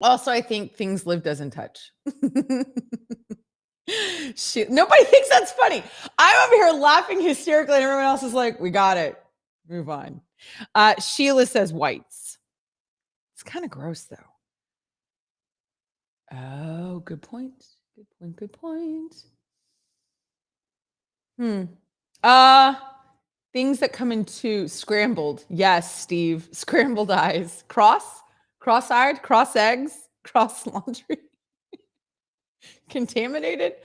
Also, I think things Liv doesn't touch. Nobody thinks that's funny. I'm over here laughing hysterically, and everyone else is like, we got it. Move on. Sheila says whites. It's kind of gross, though. Oh, good point. Good point. Good point. Things that come into scrambled. Yes, Steve. Scrambled eyes. Cross-eyed, cross eggs, cross laundry. Contaminated,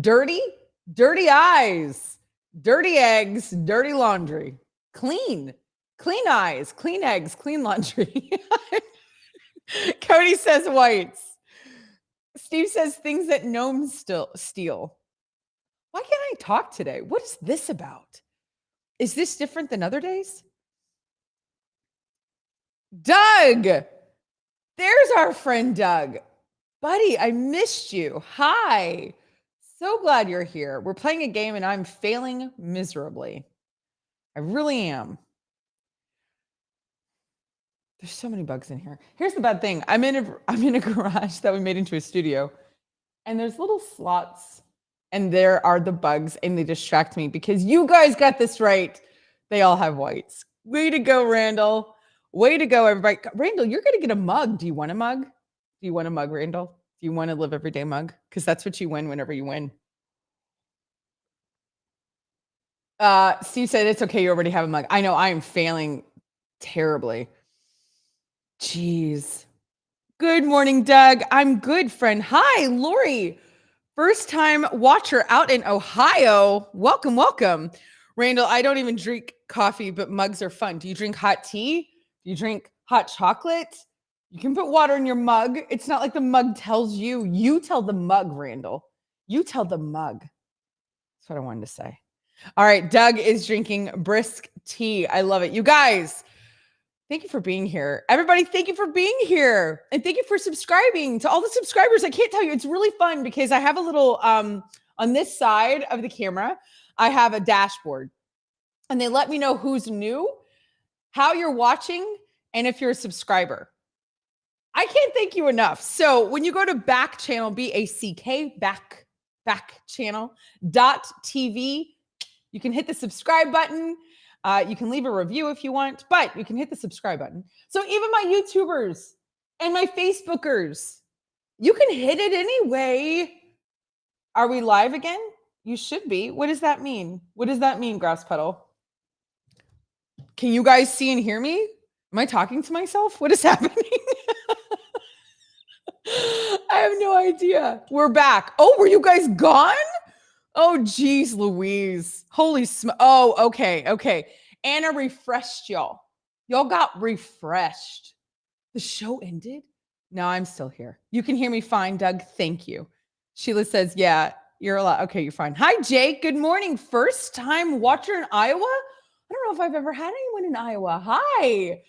dirty eyes, dirty eggs, dirty laundry. Clean eyes, clean eggs, clean laundry. Cody says whites. Steve says things that gnomes steal. Why can't I talk today? What is this about? Is this different than other days? Doug! There's our friend Doug. Buddy, I missed you. Hi. So glad you're here. We're playing a game and I'm failing miserably. I really am. There's so many bugs in here. Here's the bad thing. I'm in a garage that we made into a studio, and there's little slots, and there are the bugs, and they distract me because you guys got this right. They all have whites. Way to go, Randall. Way to go, everybody. Randall, you're going to get a mug. Do you want a mug? Do you want a mug, Randall? Do you want to live everyday mug? Because that's what you win whenever you win. Steve said, it's okay. You already have a mug. I know I am failing terribly. Jeez. Good morning, Doug. I'm good, friend. Hi, Lori. First time watcher out in Ohio. Welcome, welcome. Randall, I don't even drink coffee, but mugs are fun. Do you drink hot tea? Do you drink hot chocolate? You can put water in your mug. It's not like the mug tells you. You tell the mug, Randall. You tell the mug. That's what I wanted to say. All right, Doug is drinking brisk tea. I love it. You guys, thank you for being here. Everybody, thank you for being here. And thank you for subscribing. To all the subscribers, I can't tell you, it's really fun because I have a little, on this side of the camera, I have a dashboard. And they let me know who's new, how you're watching, and if you're a subscriber. I can't thank you enough. So when you go to Backchannel, B-A-C-K, backchannel.tv, you can hit the subscribe button. You can leave a review if you want, but you can hit the subscribe button. So even my YouTubers and my Facebookers, you can hit it anyway. Are we live again? You should be. What does that mean? What does that mean, Grass Petal? Can you guys see and hear me? Am I talking to myself? What is happening? I have no idea. We're back. Oh, were you guys gone? Oh, geez, Louise. Holy smoke. Oh, okay. Anna refreshed y'all. Y'all got refreshed. The show ended? No, I'm still here. You can hear me fine, Doug. Thank you. Sheila says, yeah, you're allowed. Okay, you're fine. Hi, Jake. Good morning. First time watcher in Iowa? I don't know if I've ever had anyone in Iowa. Hi,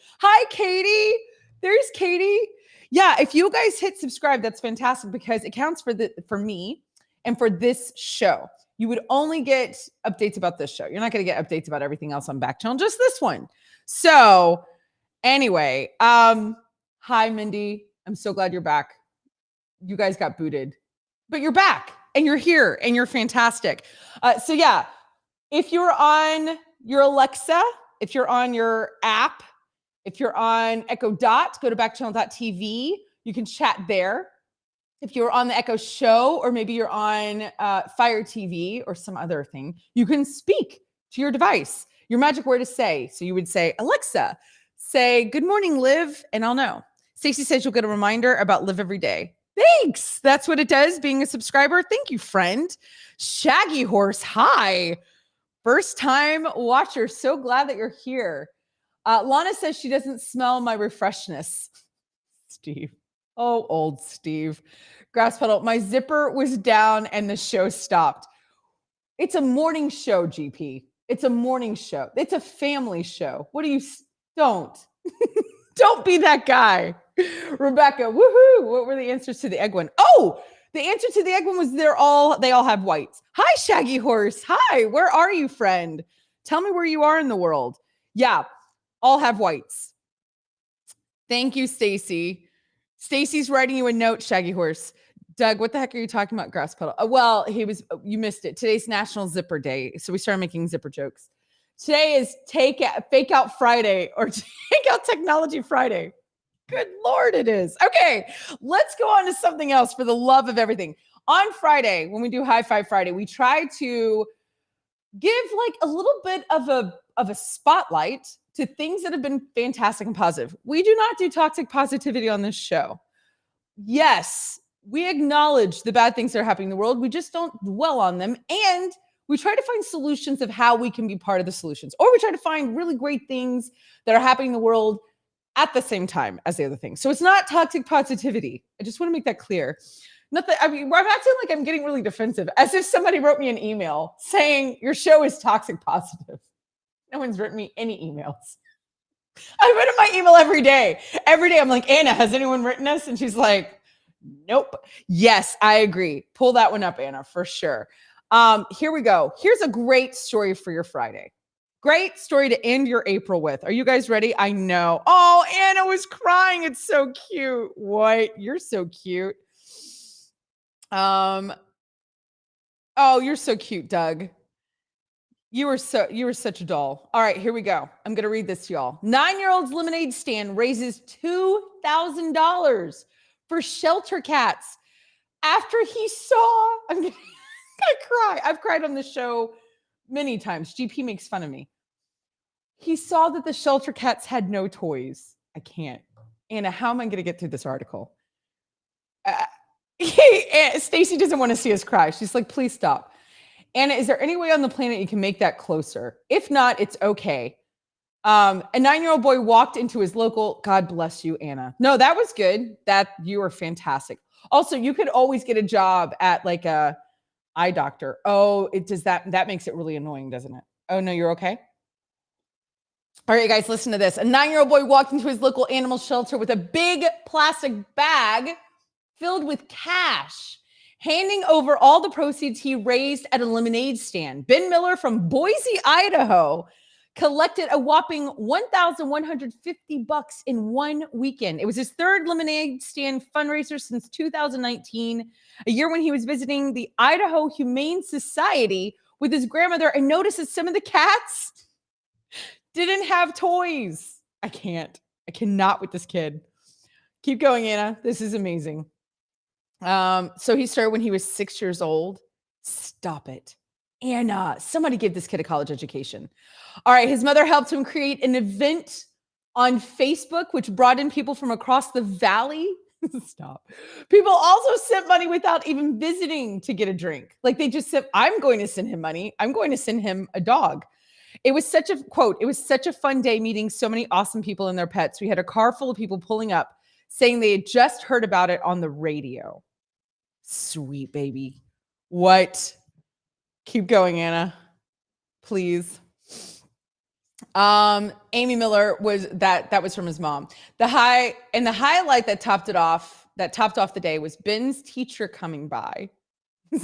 Katie. There's Katie. Yeah, if you guys hit subscribe, that's fantastic because it counts for me and for this show. You would only get updates about this show. You're not going to get updates about everything else on Backchannel, just this one. So anyway, hi, Mindy. I'm so glad you're back. You guys got booted, but you're back and you're here and you're fantastic. So yeah, if you're on your Alexa, if you're on your app, if you're on Echo Dot, go to backchannel.tv. You can chat there. If you're on the Echo Show, or maybe you're on Fire TV or some other thing, you can speak to your device. Your magic word is say. So you would say, Alexa, say, good morning, Liv, and I'll know. Stacey says you'll get a reminder about Liv Every Day. Thanks. That's what it does, being a subscriber. Thank you, friend. Shaggy Horse, hi. First time watcher. So glad that you're here. Lana says she doesn't smell my refreshness. Steve. Oh, old Steve. Grass Petal, my zipper was down and the show stopped. It's a morning show, GP. It's a morning show. It's a family show. What do you, don't. Don't be that guy. Rebecca, woohoo. What were the answers to the egg one? Oh, the answer to the egg one was they all have whites. Hi, Shaggy Horse. Hi, where are you, friend? Tell me where you are in the world. Yeah, all have whites. Thank you, Stacy. Stacy's writing you a note, Shaggy Horse. Doug, what the heck are you talking about, grass puddle? Well, you missed it. Today's National Zipper Day. So we started making zipper jokes. Today is Fake Out Friday or Take Out Technology Friday. Good Lord, it is. Okay, let's go on to something else for the love of everything. On Friday, when we do High Five Friday, we try to give like a little bit of a spotlight to things that have been fantastic and positive. We do not do toxic positivity on this show. Yes, we acknowledge the bad things that are happening in the world. We just don't dwell on them. And we try to find solutions of how we can be part of the solutions. Or we try to find really great things that are happening in the world at the same time as the other things. So it's not toxic positivity. I just want to make that clear. Nothing. I mean, I'm acting like I'm getting really defensive, as if somebody wrote me an email saying your show is toxic positive. No one's written me any emails. I write in my email every day. Every day I'm like, Anna, has anyone written us? And she's like, nope. Yes, I agree. Pull that one up, Anna, for sure. Here we go. Here's a great story for your Friday. Great story to end your April with. Are you guys ready? I know. Oh, Anna was crying. It's so cute. What? You're so cute. Oh, you're so cute, Doug. You were such a doll. All right, here we go. I'm going to read this to y'all. 9-year-old's lemonade stand raises $2,000 for shelter cats after he saw, I'm going to cry. I've cried on this show many times. GP makes fun of me. He saw that the shelter cats had no toys. I can't. Anna, how am I going to get through this article? Stacy doesn't want to see us cry. She's like, please stop. Anna, is there any way on the planet you can make that closer? If not, it's okay. A 9-year-old boy walked into his local, God bless you, Anna. No, that was good. You were fantastic. Also, you could always get a job at like a eye doctor. Oh, that makes it really annoying, doesn't it? Oh, no, you're okay? All right, guys, listen to this. A 9-year-old boy walked into his local animal shelter with a big plastic bag filled with cash, handing over all the proceeds he raised at a lemonade stand. Ben Miller from Boise, Idaho, collected a whopping $1,150 in one weekend. It was his third lemonade stand fundraiser since 2019, a year when he was visiting the Idaho Humane Society with his grandmother and noticed that some of the cats didn't have toys. I cannot with this kid. Keep going, Anna. This is amazing. So he started when he was 6 years old. Stop it. Anna, somebody give this kid a college education. All right. His mother helped him create an event on Facebook, which brought in people from across the valley. Stop. People also sent money without even visiting to get a drink. Like they just said, I'm going to send him money. I'm going to send him a dog. It was such a quote. It was such a fun day meeting so many awesome people and their pets. We had a car full of people pulling up saying they had just heard about it on the radio. Sweet baby. What? Keep going, Anna. Please. Amy Miller was that was from his mom. The highlight that topped off the day was Ben's teacher coming by.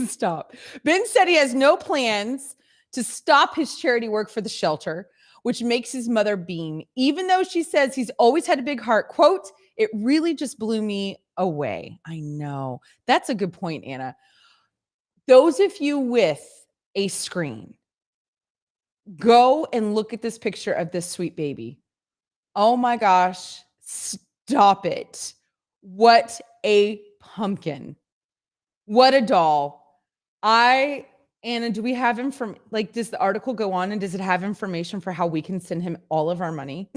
Stop. Ben said he has no plans to stop his charity work for the shelter, which makes his mother beam, even though she says he's always had a big heart. Quote, it really just blew me away. I know. That's a good point, Anna. Those of you with a screen, go and look at this picture of this sweet baby. Oh my gosh. Stop it. What a pumpkin. What a doll. Anna, do we have him from, like, does the article go on and does it have information for how we can send him all of our money?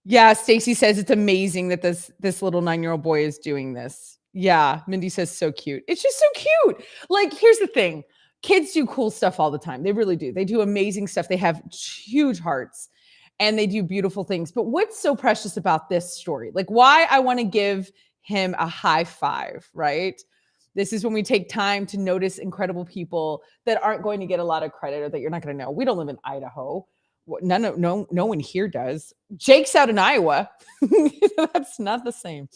Yeah, Stacy says it's amazing that this little 9-year-old boy is doing this. Yeah, Mindy says so cute. It's just so cute. Like, here's the thing. Kids do cool stuff all the time. They really do. They do amazing stuff. They have huge hearts and they do beautiful things. But what's so precious about this story? Like, why I want to give him a high five, right? This is when we take time to notice incredible people that aren't going to get a lot of credit or that you're not going to know. We don't live in Idaho. No one here does. Jake's out in Iowa. That's not the same.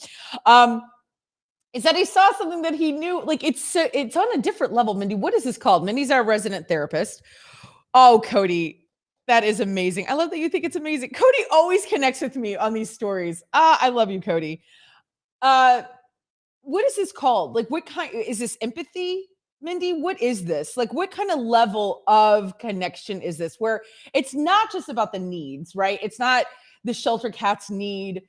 Is that he saw something that he knew, like it's on a different level. Mindy, what is this called? Mindy's our resident therapist. Oh, Cody, That is amazing. I love that you think it's amazing. Cody always connects with me on these stories. I love you, Cody. What is this called? Like, what kind is this empathy, Mindy? What is this? Like, what kind of level of connection is this? Where it's not just about the needs, right? It's not the shelter cats need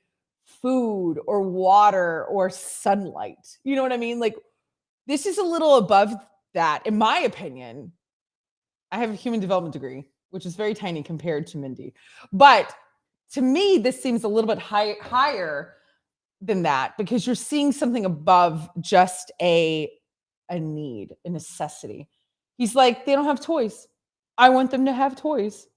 food or water or sunlight. You know what I mean? Like, this is a little above that, in my opinion. I have a human development degree, which is very tiny compared to Mindy. But to me, this seems a little bit higher than that, because you're seeing something above just a need, a necessity. He's like, they don't have toys. I want them to have toys.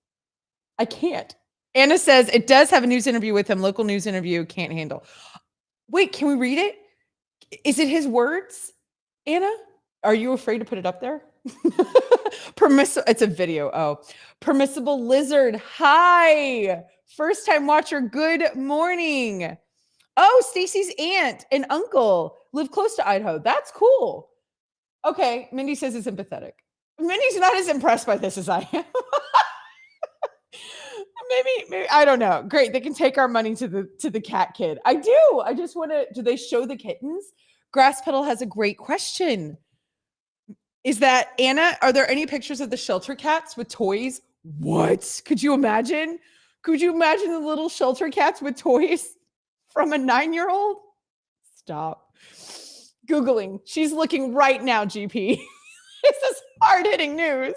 I can't. Anna says it does have a news interview with him. Local news interview, can't handle. Wait, can we read it? Is it his words, Anna? Are you afraid to put it up there? It's a video. Oh, permissible lizard. Hi. First time watcher. Good morning. Oh, Stacy's aunt and uncle live close to Idaho. That's cool. Okay, Mindy says it's empathetic. Mindy's not as impressed by this as I am. maybe I don't know. Great, they can take our money to the cat kid. I do. I just want to. Do they show the kittens? Grass Petal has a great question. Is that Anna? Are there any pictures of the shelter cats with toys? What? Could you imagine? Could you imagine the little shelter cats with toys from a 9-year-old? Stop. Googling. She's looking right now, GP. This is hard-hitting news.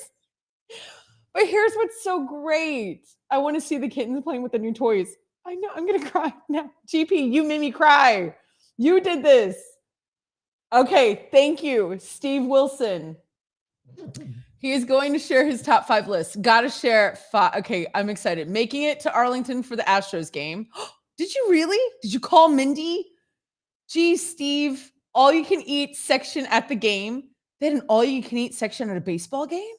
But here's what's so great. I want to see the kittens playing with the new toys. I know, I'm going to cry now. GP, you made me cry. You did this. Okay, thank you, Steve Wilson. He is going to share his top 5 lists. Got to share 5. Okay, I'm excited. Making it to Arlington for the Astros game. Did you really? Did you call Mindy? Geez, Steve, all you can eat section at the game. They had an all you can eat section at a baseball game?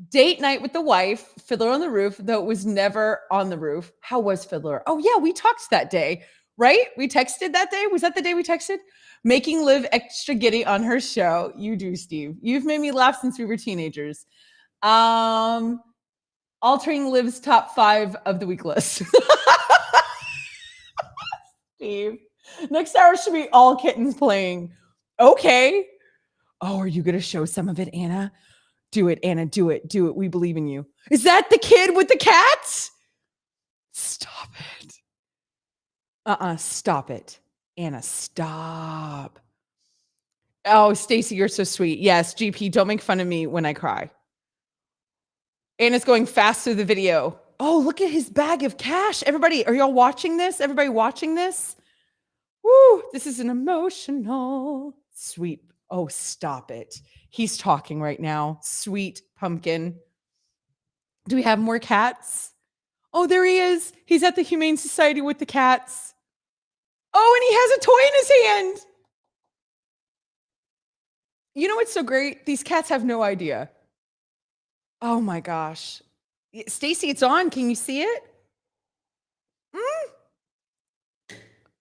Date night with the wife, Fiddler on the Roof, though it was never on the roof. How was Fiddler? Oh, yeah, we talked that day, right? We texted that day. Was that the day we texted? Making Liv extra giddy on her show. You do, Steve. You've made me laugh since we were teenagers. Altering Liv's top 5 of the week list. Steve. Next hour should be all kittens playing. Okay. Oh, are you going to show some of it, Anna? Do it, Anna. Do it. Do it. We believe in you. Is that the kid with the cats? Stop it. Stop it. Anna, stop. Oh, Stacy, you're so sweet. Yes, GP, don't make fun of me when I cry. Anna's going fast through the video. Oh, look at his bag of cash. Everybody, are y'all watching this? Everybody watching this? Woo, this is an emotional, sweet. Oh, stop it. He's talking right now. Sweet pumpkin. Do we have more cats? Oh, there he is. He's at the Humane Society with the cats. Oh, and he has a toy in his hand. You know what's so great? These cats have no idea. Oh my gosh. Stacy, it's on. Can you see it?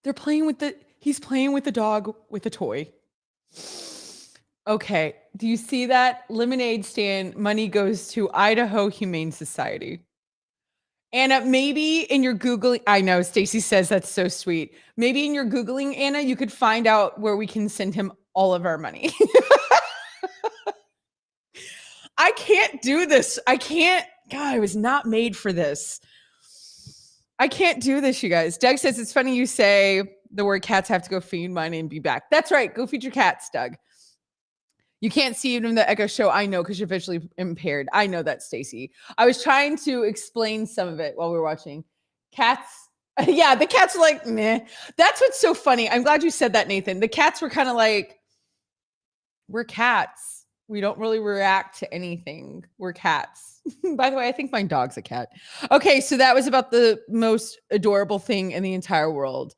They're playing with he's playing with the dog with a toy. Okay. Do you see that? Lemonade stand, money goes to Idaho Humane Society. Anna, maybe in your Googling, I know Stacy says that's so sweet. Maybe in your Googling, Anna, you could find out where we can send him all of our money. I can't do this. I can't. God, I was not made for this. I can't do this, you guys. Doug says, it's funny you say the word cats have to go feed mine and be back. That's right. Go feed your cats, Doug. You can't see it in the Echo Show. I know, because you're visually impaired. I know that, Stacy. I was trying to explain some of it while we were watching. Cats. Yeah, the cats are like, meh. That's what's so funny. I'm glad you said that, Nathan. The cats were kind of like, we're cats. We don't really react to anything. We're cats. By the way, I think my dog's a cat. Okay, so that was about the most adorable thing in the entire world.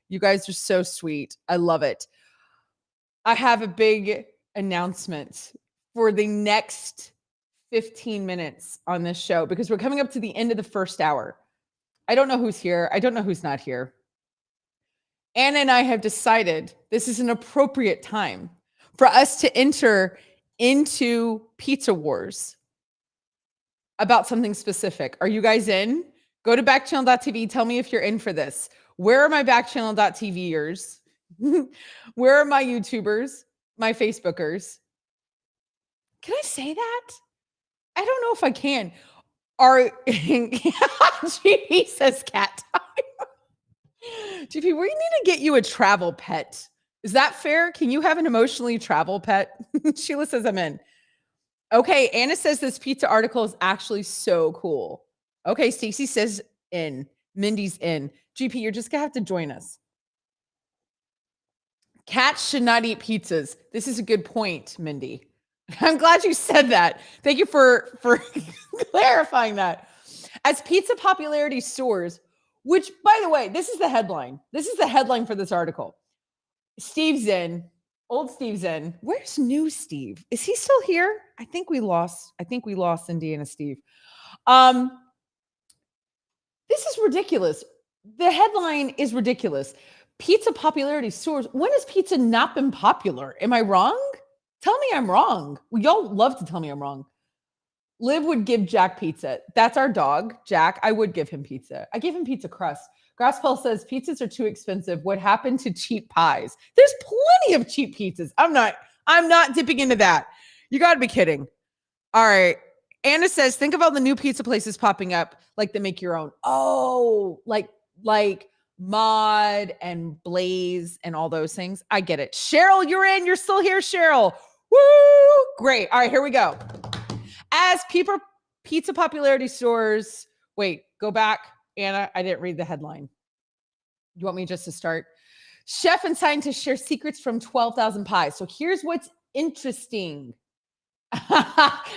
You guys are so sweet. I love it. I have a big announcement for the next 15 minutes on this show, because we're coming up to the end of the first hour. I don't know who's here. I don't know who's not here. Anna and I have decided this is an appropriate time for us to enter into Pizza Wars. about something specific. Are you guys in? Go to backchannel.tv. Tell me if you're in for this. Where are my backchannel.tvers? Where are my YouTubers? My Facebookers? Can I say that? I don't know if I can. GP says cat time. GP, we need to get you a travel pet. Is that fair? Can you have an emotionally travel pet? Sheila says I'm in. Okay, Anna says this pizza article is actually so cool. Okay, Stacy says in. Mindy's in. GP, you're just gonna have to join us. Cats should not eat pizzas. This is a good point, Mindy. I'm glad you said that. Thank you for clarifying that. As pizza popularity soars, which, by the way, this is the headline. This is the headline for this article. Steve's in. Old Steve's in. Where's new Steve? Is he still here? I think we lost Indiana Steve. This is ridiculous. The headline is ridiculous. Pizza popularity soars. When has pizza not been popular? Am I wrong? Tell me I'm wrong. Y'all love to tell me I'm wrong. Liv would give Jack pizza. That's our dog, Jack. I would give him pizza. I gave him pizza crust. Grasspell says pizzas are too expensive. What happened to cheap pies? There's plenty of cheap pizzas. I'm not dipping into that. You got to be kidding. All right. Anna says, think of all the new pizza places popping up, like the make your own. Oh, like Mod and Blaze and all those things. I get it. Cheryl, you're in. You're still here, Cheryl. Woo! Great. All right, here we go. As pizza popularity soars. Wait, go back. Anna, I didn't read the headline. You want me just to start? Chef and scientists share secrets from 12,000 pies. So here's what's interesting.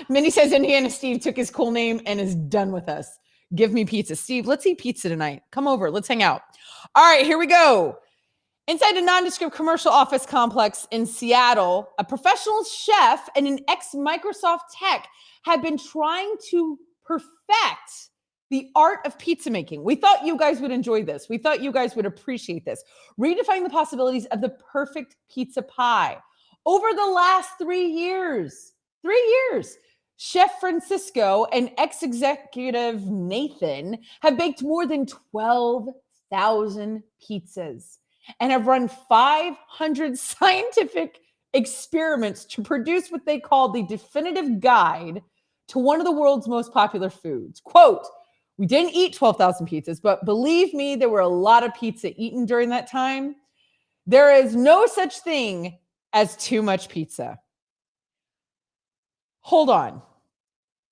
Minnie says Indiana Steve took his cool name and is done with us. Give me pizza. Steve, let's eat pizza tonight. Come over. Let's hang out. All right, here we go. Inside a nondescript commercial office complex in Seattle, a professional chef and an ex-Microsoft tech have been trying to perfect the art of pizza making. We thought you guys would enjoy this. We thought you guys would appreciate this. Redefine the possibilities of the perfect pizza pie. Over the last 3 years, Chef Francisco and ex-executive Nathan have baked more than 12,000 pizzas and have run 500 scientific experiments to produce what they call the definitive guide to one of the world's most popular foods. Quote, we didn't eat 12,000 pizzas, but believe me, there were a lot of pizza eaten during that time. There is no such thing as too much pizza. Hold on.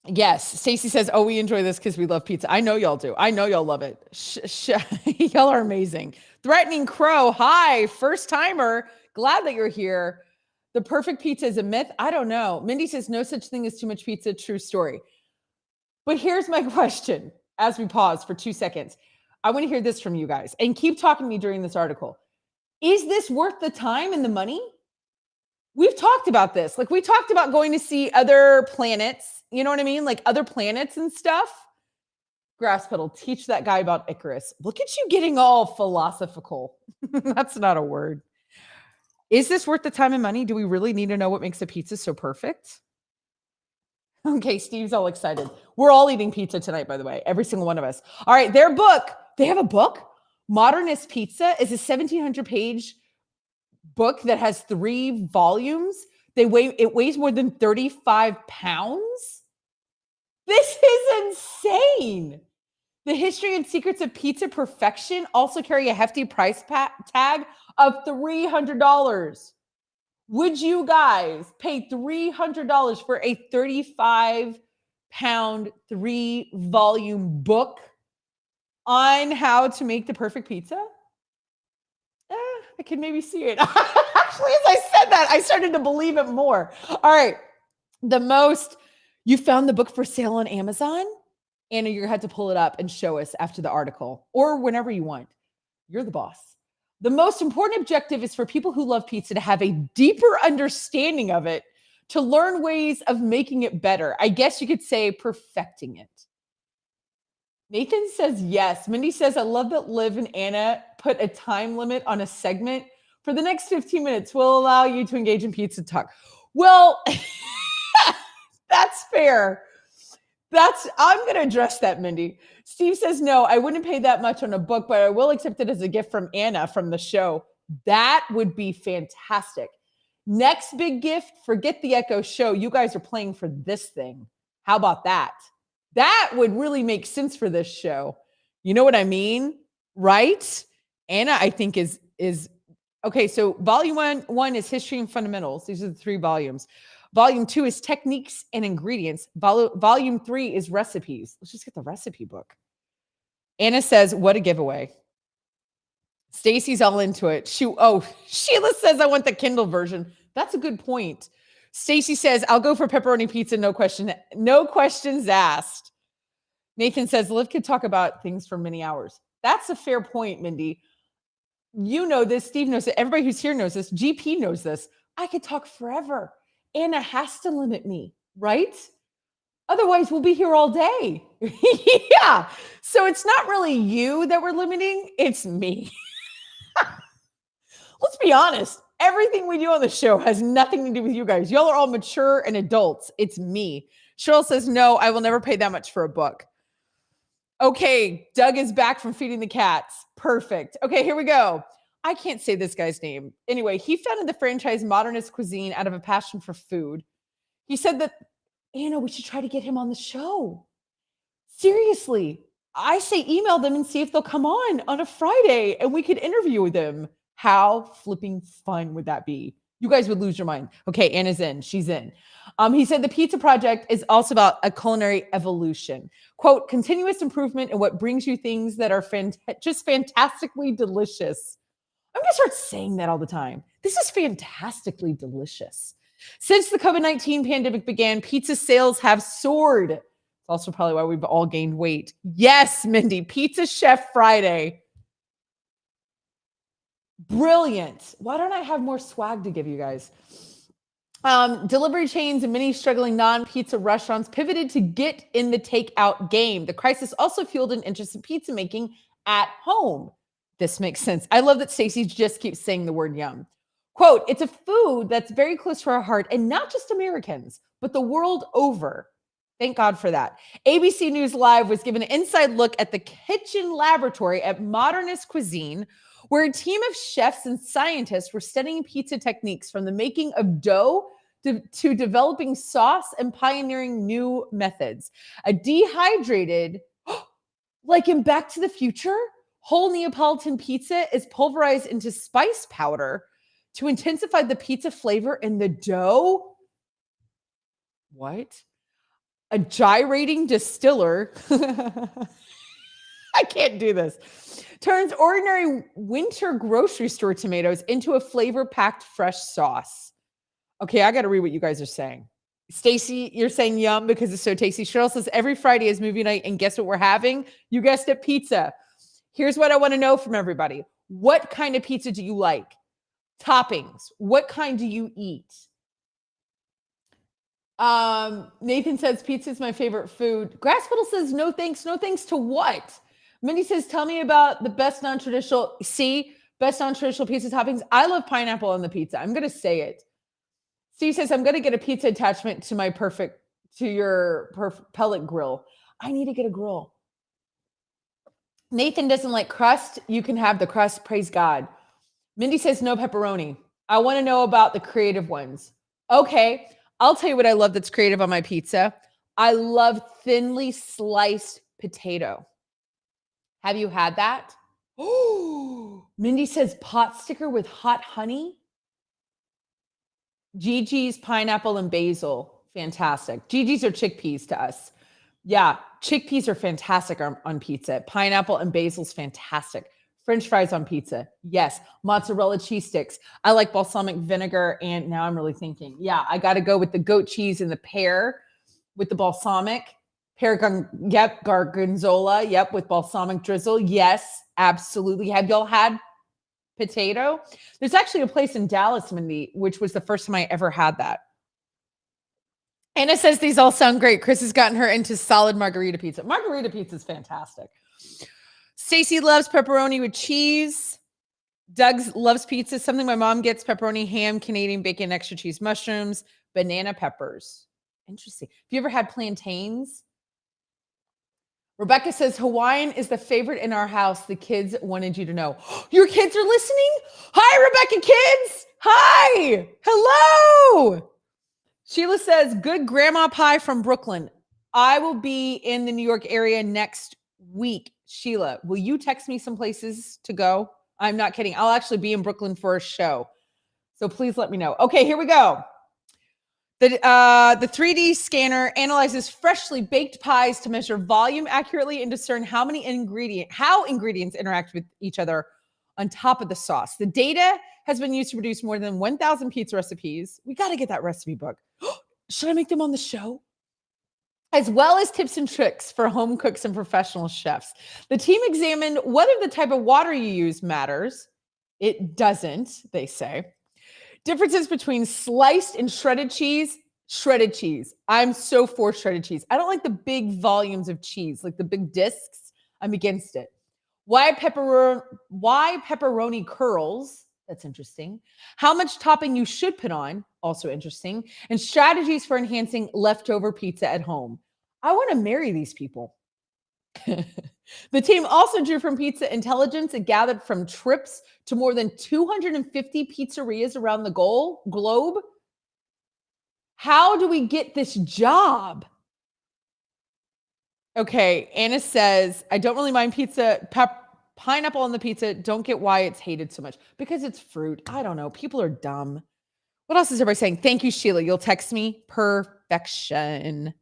Yes, Stacy says, oh, we enjoy this because we love pizza. I know y'all do. I know y'all love it. Y'all are amazing. Threatening Crow, hi, first timer. Glad that you're here. The perfect pizza is a myth? I don't know. Mindy says, no such thing as too much pizza. True story. But here's my question as we pause for 2 seconds. I want to hear this from you guys and keep talking to me during this article. Is this worth the time and the money? We've talked about this. Like we talked about going to see other planets, you know what I mean? Like other planets and stuff. Grass pedal, teach that guy about Icarus. Look at you getting all philosophical. That's not a word. Is this worth the time and money? Do we really need to know what makes a pizza so perfect? Okay, Steve's all excited. We're all eating pizza tonight, by the way. Every single one of us. All right, their book. They have a book. Modernist Pizza is a 1,700-page book that has 3 volumes. It weighs more than 35 pounds. This is insane. The history and secrets of pizza perfection also carry a hefty price tag of $300. Would you guys pay $300 for a 35-pound 3-volume book on how to make the perfect pizza? I can maybe see it. Actually, as I said that, I started to believe it more. All right. You found the book for sale on Amazon? Anna, you're going to have to pull it up and show us after the article or whenever you want. You're the boss. The most important objective is for people who love pizza to have a deeper understanding of it, to learn ways of making it better. I guess you could say perfecting it. Nathan says yes. Mindy says, I love that Liv and Anna put a time limit on a segment. For the next 15 minutes, we'll allow you to engage in pizza talk. Well, that's fair. I'm going to address that, Mindy. Steve says, no, I wouldn't pay that much on a book, but I will accept it as a gift from Anna from the show. That would be fantastic. Next big gift, forget the Echo show. You guys are playing for this thing. How about that? That would really make sense for this show. You know what I mean? Right? Anna, I think is okay. So volume one is history and fundamentals. These are the 3 volumes. Volume 2 is techniques and ingredients. Volume 3 is recipes. Let's just get the recipe book. Anna says, what a giveaway. Stacy's all into it. Sheila says, I want the Kindle version. That's a good point. Stacy says, I'll go for pepperoni pizza. No questions asked. Nathan says, Liv could talk about things for many hours. That's a fair point, Mindy. You know this. Steve knows it. Everybody who's here knows this. GP knows this. I could talk forever. Anna has to limit me, right? Otherwise, we'll be here all day. Yeah. So it's not really you that we're limiting. It's me. Let's be honest. Everything we do on the show has nothing to do with you guys. Y'all are all mature and adults. It's me. Cheryl says, no, I will never pay that much for a book. Okay. Doug is back from feeding the cats. Perfect. Okay, here we go. I can't say this guy's name. Anyway, he founded the franchise Modernist Cuisine out of a passion for food. He said that, Anna, we should try to get him on the show. Seriously. I say email them and see if they'll come on a Friday and we could interview them. How flipping fun would that be? You guys would lose your mind. Okay, Anna's in. She's in. He said the pizza project is also about a culinary evolution. Quote, continuous improvement in what brings you things that are just fantastically delicious. I'm going to start saying that all the time. This is fantastically delicious. Since the COVID-19 pandemic began, pizza sales have soared. It's also probably why we've all gained weight. Yes, Mindy, Pizza Chef Friday. Brilliant. Why don't I have more swag to give you guys? Delivery chains and many struggling non-pizza restaurants pivoted to get in the takeout game. The crisis also fueled an interest in pizza making at home. This makes sense. I love that Stacey just keeps saying the word yum. Quote, it's a food that's very close to our heart, and not just Americans, but the world over. Thank God for that. ABC News Live was given an inside look at the kitchen laboratory at Modernist Cuisine, where a team of chefs and scientists were studying pizza techniques from the making of dough to developing sauce and pioneering new methods. A dehydrated, like in Back to the Future, whole Neapolitan pizza is pulverized into spice powder to intensify the pizza flavor in the dough. What? A gyrating distiller. I can't do this. Turns ordinary winter grocery store tomatoes into a flavor-packed fresh sauce. Okay, I got to read what you guys are saying. Stacy, you're saying yum because it's so tasty. Cheryl says every Friday is movie night, and guess what we're having? You guessed it, pizza. Here's what I want to know from everybody. What kind of pizza do you like? Toppings. What kind do you eat? Nathan says pizza is my favorite food. Grasspedal says no thanks. No thanks to what? Mindy says, tell me about the best non-traditional pizza toppings. I love pineapple on the pizza. I'm going to say it. Steve says, I'm going to get a pizza attachment to your pellet grill. I need to get a grill. Nathan doesn't like crust. You can have the crust. Praise God. Mindy says, no pepperoni. I want to know about the creative ones. Okay. I'll tell you what I love that's creative on my pizza. I love thinly sliced potato. Have you had that? Oh, Mindy says pot sticker with hot honey. Gigi's pineapple and basil. Fantastic. Gigi's are chickpeas to us. Yeah, chickpeas are fantastic on pizza. Pineapple and basil's fantastic. French fries on pizza. Yes. Mozzarella cheese sticks. I like balsamic vinegar. And now I'm really thinking, yeah, I got to go with the goat cheese and the pear with the balsamic. Gorgonzola. Yep. With balsamic drizzle. Yes, absolutely. Have y'all had potato? There's actually a place in Dallas, Mindy, which was the first time I ever had that. Anna says these all sound great. Chris has gotten her into solid margarita pizza. Margarita pizza is fantastic. Stacy loves pepperoni with cheese. Doug loves pizza. Something my mom gets: pepperoni, ham, Canadian bacon, extra cheese, mushrooms, banana peppers. Interesting. Have you ever had plantains? Rebecca says, Hawaiian is the favorite in our house. The kids wanted you to know. Your kids are listening? Hi, Rebecca kids. Hi. Hello. Sheila says, good grandma pie from Brooklyn. I will be in the New York area next week. Sheila, will you text me some places to go? I'm not kidding. I'll actually be in Brooklyn for a show. So please let me know. Okay, here we go. The 3D scanner analyzes freshly baked pies to measure volume accurately and discern how ingredients interact with each other on top of the sauce. The data has been used to produce more than 1,000 pizza recipes. We got to get that recipe book. Should I make them on the show? As well as tips and tricks for home cooks and professional chefs. The team examined whether the type of water you use matters. It doesn't, they say. Differences between sliced and shredded cheese. Shredded cheese. I'm so for shredded cheese. I don't like the big volumes of cheese, like the big discs. I'm against it. Why pepperoni curls? That's interesting. How much topping you should put on? Also interesting. And strategies for enhancing leftover pizza at home. I want to marry these people. The team also drew from pizza intelligence and gathered from trips to more than 250 pizzerias around the globe. How do we get this job? Okay, Anna says, I don't really mind pizza, pineapple on the pizza. Don't get why it's hated so much. Because it's fruit. I don't know. People are dumb. What else is everybody saying? Thank you, Sheila. You'll text me. Perfection.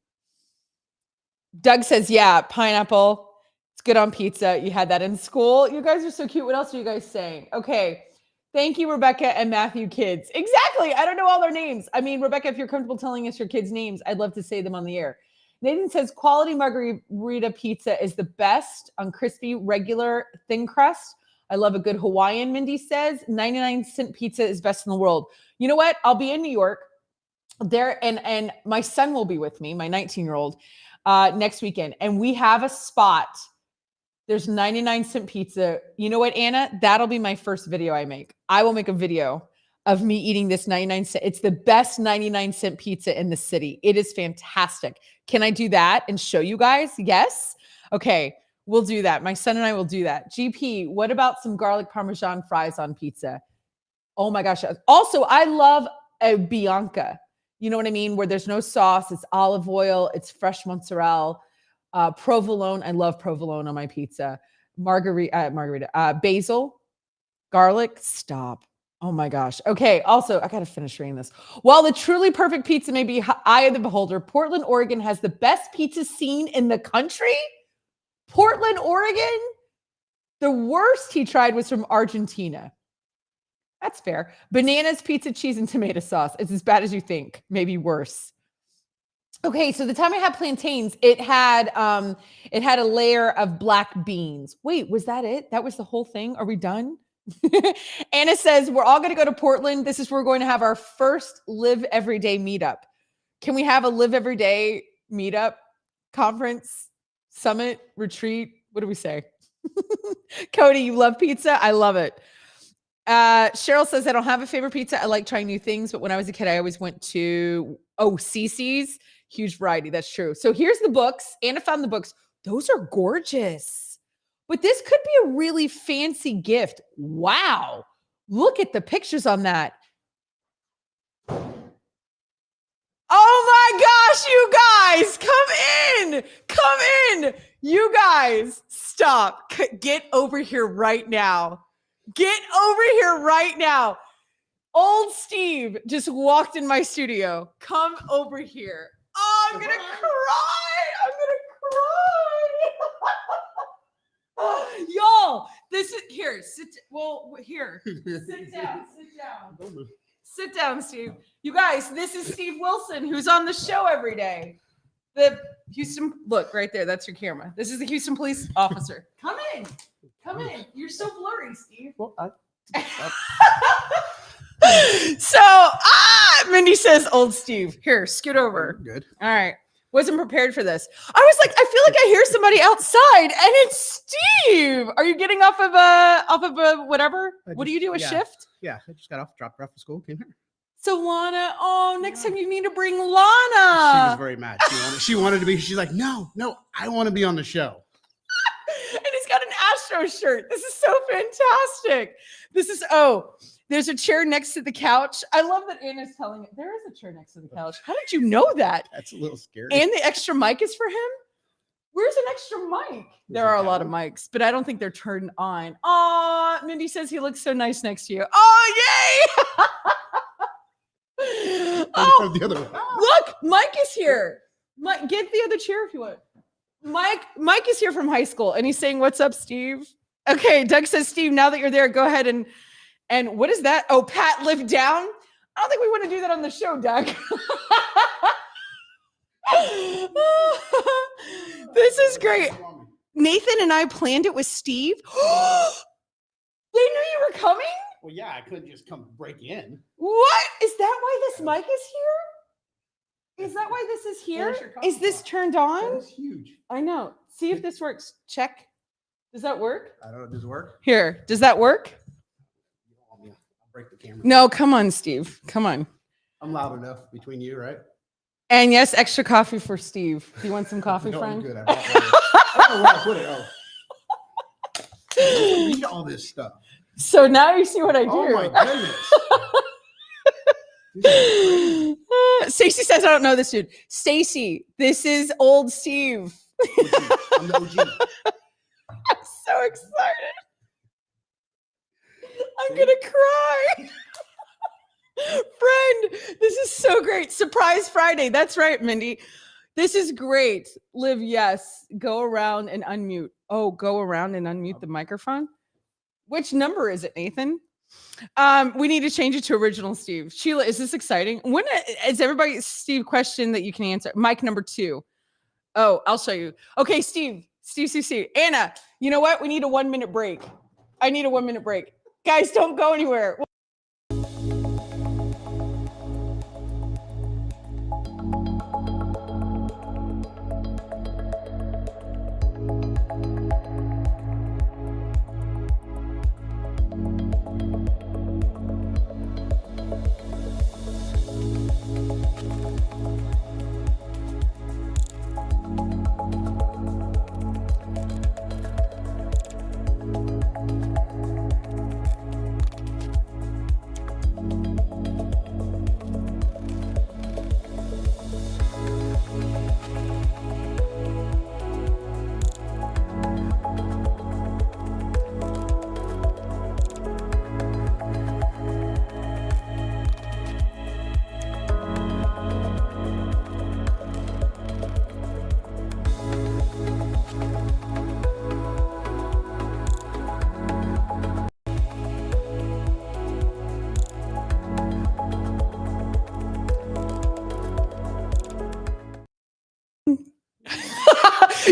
Doug says, yeah, pineapple. It's good on pizza. You had that in school. You guys are so cute. What else are you guys saying? Okay. Thank you, Rebecca and Matthew kids. Exactly. I don't know all their names. I mean, Rebecca, if you're comfortable telling us your kids' names, I'd love to say them on the air. Nathan says, quality margarita pizza is the best on crispy, regular, thin crust. I love a good Hawaiian, Mindy says. 99-cent pizza is best in the world. You know what? I'll be in New York there, and my son will be with me, my 19-year-old, next weekend. And we have a spot. There's 99-cent pizza. You know what, Anna? That'll be my first video I make. I will make a video of me eating this 99-cent. It's the best 99-cent pizza in the city. It is fantastic. Can I do that and show you guys? Yes? Okay, we'll do that. My son and I will do that. GP, what about some garlic Parmesan fries on pizza? Oh my gosh. Also, I love a Bianca. You know what I mean? Where there's no sauce. It's olive oil. It's fresh mozzarella. Provolone. I love provolone on my pizza. Basil, garlic. Stop. Oh my gosh. Okay. Also, I got to finish reading this. While the truly perfect pizza may be eye of the beholder, Portland, Oregon has the best pizza scene in the country. Portland, Oregon. The worst he tried was from Argentina. That's fair. Bananas, pizza, cheese, and tomato sauce. It's as bad as you think. Maybe worse. Okay, so the time I had plantains, it had a layer of black beans. Wait, was that it? That was the whole thing? Are we done? Anna says, we're all going to go to Portland. This is where we're going to have our first Live Every Day meetup. Can we have a Live Every Day meetup, conference, summit, retreat? What do we say? Cody, you love pizza? I love it. Cheryl says, I don't have a favorite pizza. I like trying new things, but when I was a kid, I always went to, Cece's. Huge variety. That's true. So here's the books. Anna found the books. Those are gorgeous. But this could be a really fancy gift. Wow. Look at the pictures on that. Oh my gosh, you guys, come in. Come in. You guys, stop. Get over here right now. Get over here right now. Old Steve just walked in my studio. Come over here. Oh, I'm going to cry. I'm going to cry. Y'all, this is here. Here. Sit down. Sit down, Steve. You guys, this is Steve Wilson, who's on the show every day. The Houston, look right there. That's your camera. This is the Houston police officer. Come in. You're so blurry, Steve. Well, So, Mindy says, old Steve. Here, scoot over. Good. All right. Wasn't prepared for this. I was like, I feel like I hear somebody outside, and it's Steve. Are you getting off of a whatever? What do you do? A shift? Yeah, I just got off, dropped her off to school, came here. So Lana, next time you need to bring She Lana. was very mad. She wanted to be. She's like, no, I want to be on the show. And he's got an Astro shirt. This is so fantastic. There's a chair next to the couch. I love that Anna's telling it. There is a chair next to the couch. How did you know that? That's a little scary. And the extra mic is for him? Where's an extra mic? There are a lot of mics, but I don't think they're turned on. Oh, Mindy says he looks so nice next to you. Oh, yay! Oh, the other one. Look, Mike is here. Mike, get the other chair if you want. Mike is here from high school, and he's saying, "What's up, Steve?" Okay, Doug says, "Steve, now that you're there, go ahead and what is that? Oh, pat Liv down. I don't think we want to do that on the show, Doug." This is great. Nathan and I planned it with Steve. They knew you were coming? Well, yeah, I couldn't just come break in. What? Is that why this mic is here? Is that why this is here? Is this turned on? That's huge. I know. See if this works. Check. Does that work? I don't know. Does it work? Here. Does that work? I'll break the camera. No, come on, Steve. Come on. I'm loud enough between you, right? And yes, extra coffee for Steve. Do you want some coffee, No, friend? I'm good. I don't know where I put it. Oh. Read all this stuff. So now you see what I do. Oh my goodness. Stacy says, I don't know this dude. Stacy, this is old Steve. I'm the OG. I'm so excited. I'm going to cry. Friend, this is so great. Surprise Friday. That's right, Mindy. This is great. Liv, yes. Go around and unmute. Oh, go around and unmute the microphone. Which number is it, Nathan? We need to change it to original Steve. Sheila, is this exciting? When is everybody, Steve, question that you can answer? Mic number 2. Oh, I'll show you. Okay, Steve. Anna, you know what? We need a 1-minute break. I need a 1-minute break. Guys, don't go anywhere.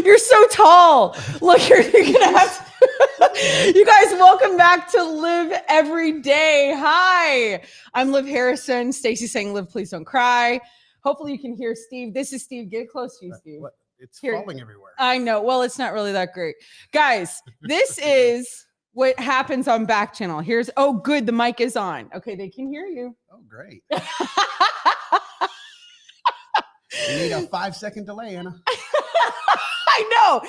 You're so tall. Look, you're gonna have to. You guys, welcome back to Liv Every Day. Hi, I'm Liv Harrison. Stacy's saying, "Liv, please don't cry." Hopefully, you can hear Steve. This is Steve. Get close to you, Steve. What? It's Here. falling everywhere. I know. Well, it's not really that great, guys. This is what happens on Backchannel. Here's. Oh, good. The mic is on. Okay, they can hear you. Oh, great. You need a 5-second delay, Anna. I know.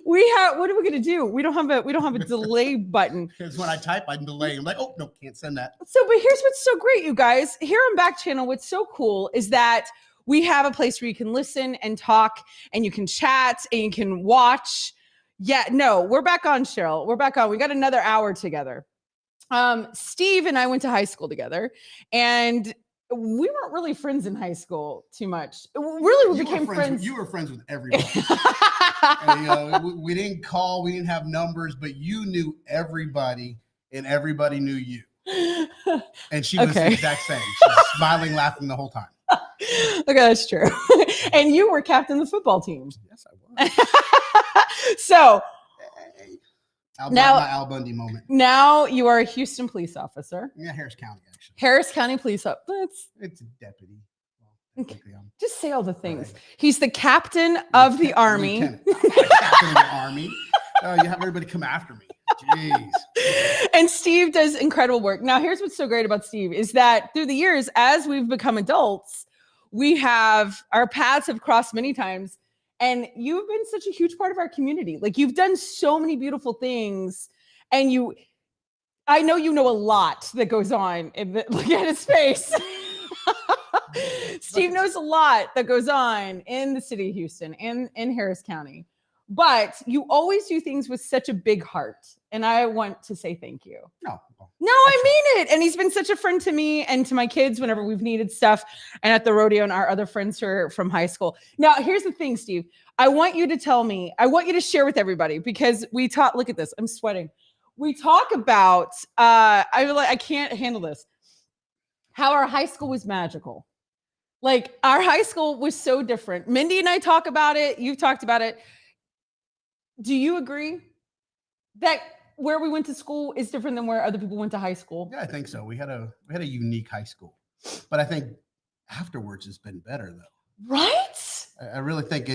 We have. What are we gonna do? We don't have a delay button. Because when I type, I'm delaying. I'm like, oh no, can't send that. So, but here's what's so great, you guys. Here on Backchannel, what's so cool is that we have a place where you can listen and talk, and you can chat, and you can watch. Yeah, no, we're back on, Cheryl. We're back on. We got another hour together. Steve and I went to high school together, and we weren't really friends in high school too much. Really, we became friends. You were friends with everybody. And, we didn't call, we didn't have numbers, but you knew everybody, and everybody knew you. And she was the exact same. She was smiling, laughing the whole time. Okay, that's true. And you were captain of the football team. Yes, I was. So now, my Al Bundy moment. Now you are a Houston police officer. Yeah, Harris County, actually. Harris County police officer. It's a deputy. Okay. Just say all the things. Right. He's the captain of the army. Captain of the army. You have everybody come after me. Jeez. And Steve does incredible work. Now, here's what's so great about Steve is that through the years, as we've become adults, our paths have crossed many times. And you've been such a huge part of our community. Like, you've done so many beautiful things. And I know you know a lot that goes on look at his face. Steve knows a lot that goes on in the city of Houston and in Harris County. But you always do things with such a big heart. And I want to say thank you. No, I mean it. And he's been such a friend to me and to my kids whenever we've needed stuff, and at the rodeo and our other friends who are from high school. Now, here's the thing, Steve. I want you to share with everybody, because we talk, look at this, I'm sweating. We talk about, I can't handle this, how our high school was magical. Like, our high school was so different. Mindy and I talk about it. You've talked about it. Do you agree that where we went to school is different than where other people went to high school? Yeah, I think so. We had a unique high school, but I think afterwards it's been better though. Right? I really think